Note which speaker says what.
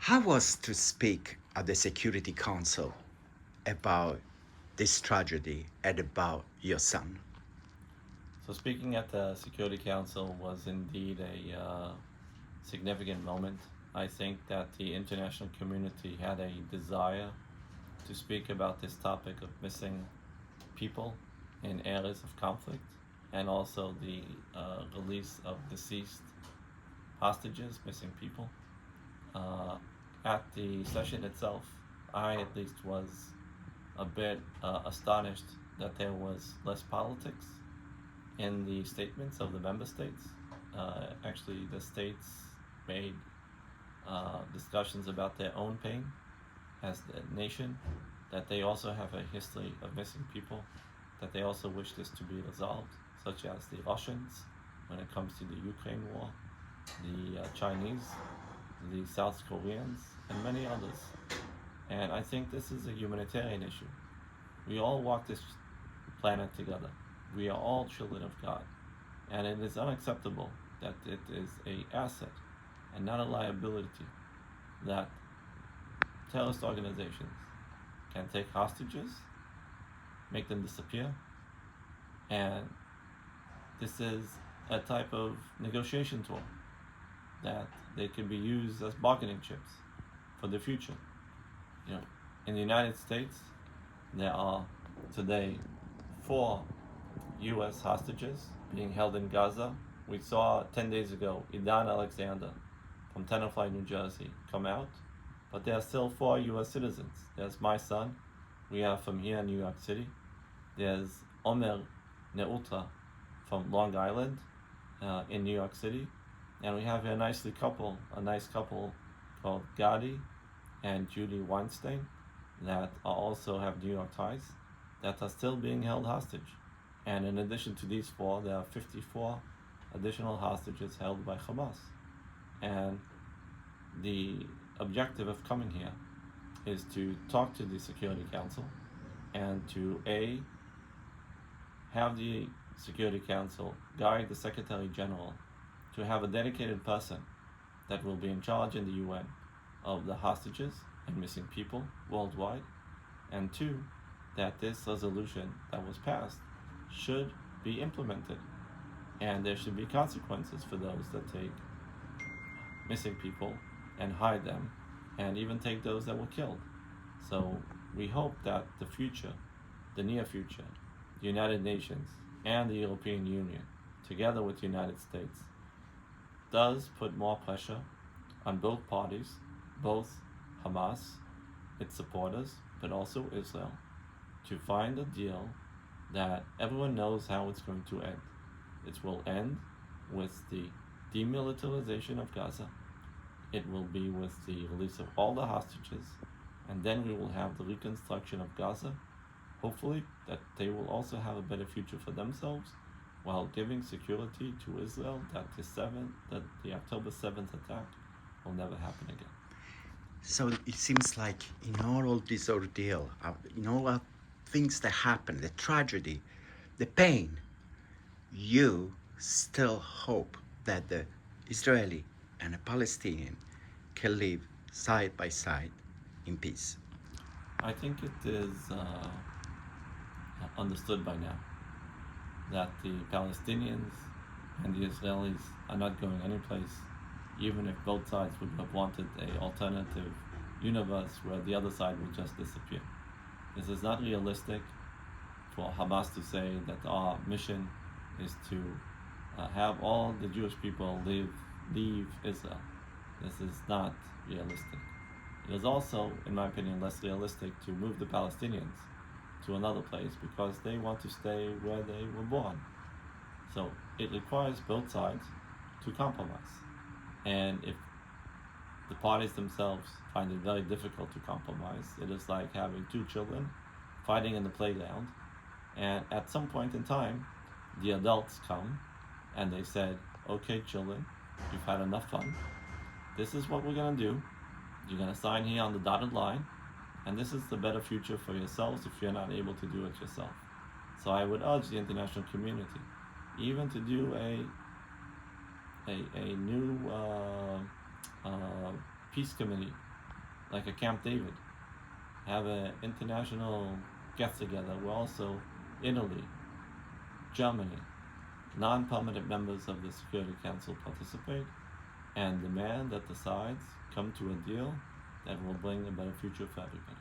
Speaker 1: How was to speak at the Security Council about this tragedy and about your son?
Speaker 2: So speaking at the Security Council was indeed a significant moment. I think that the international community had a desire to speak about this topic of missing people in areas of conflict and also the release of deceased hostages, missing people. Uh, at the session itself, I at least was a bit astonished that there was less politics in the statements of the member states. Actually, the states made discussions about their own pain as a nation, that they also have a history of missing people, that they also wish this to be resolved, such as the Russians when it comes to the Ukraine war, the Chinese, the South Koreans, and many others. And I think this is a humanitarian issue. We all walk this planet together. We are all children of God. And it is unacceptable that it is an asset and not a liability that terrorist organizations can take hostages, make them disappear, and this is a type of negotiation tool that they can be used as bargaining chips for the future. You know, in the United States, there are today 4 U.S. hostages being held in Gaza. We saw 10 days ago Idan Alexander from Tenafly, New Jersey, come out, but there are still 4 U.S. citizens. There's my son, we have from here in New York City. There's Omer Neutra from Long Island in New York City. And we have a nice couple called Gadi and Judy Weinstein that also have New York ties that are still being held hostage. And in addition to these 4, there are 54 additional hostages held by Hamas. And the objective of coming here is to talk to the Security Council and to have the Security Council guide the Secretary General to have a dedicated person that will be in charge in the UN of the hostages and missing people worldwide, and 2, that this resolution that was passed should be implemented, and there should be consequences for those that take missing people and hide them, and even take those that were killed. So we hope that the near future, the United Nations and the European Union, together with the United States, does put more pressure on both parties, both Hamas, its supporters, but also Israel, to find a deal that everyone knows how it's going to end. It will end with the demilitarization of Gaza. It will be with the release of all the hostages, and then we will have the reconstruction of Gaza. Hopefully that they will also have a better future for themselves, while giving security to Israel that the October 7th attack will never happen again.
Speaker 1: So it seems like in all of this ordeal, in all of things that happen, the tragedy, the pain, you still hope that the Israeli and the Palestinian can live side by side in peace.
Speaker 2: I think it is understood by now that the Palestinians and the Israelis are not going anyplace, even if both sides would have wanted an alternative universe where the other side would just disappear. This is not realistic for Hamas to say that our mission is to have all the Jewish people leave Israel. This is not realistic. It is also, in my opinion, less realistic to move the Palestinians to another place because they want to stay where they were born. So it requires both sides to compromise. And if the parties themselves find it very difficult to compromise, it is like having 2 children fighting in the playground, and at some point in time, the adults come and they said, okay children, you've had enough fun. This is what we're going to do. You're going to sign here on the dotted line, and this is the better future for yourselves if you're not able to do it yourself. So I would urge the international community even to do a new peace committee like a Camp David, have an international get-together where also Italy, Germany, non-permanent members of the Security Council participate, and demand that the sides come to a deal that will bring a better future for everybody.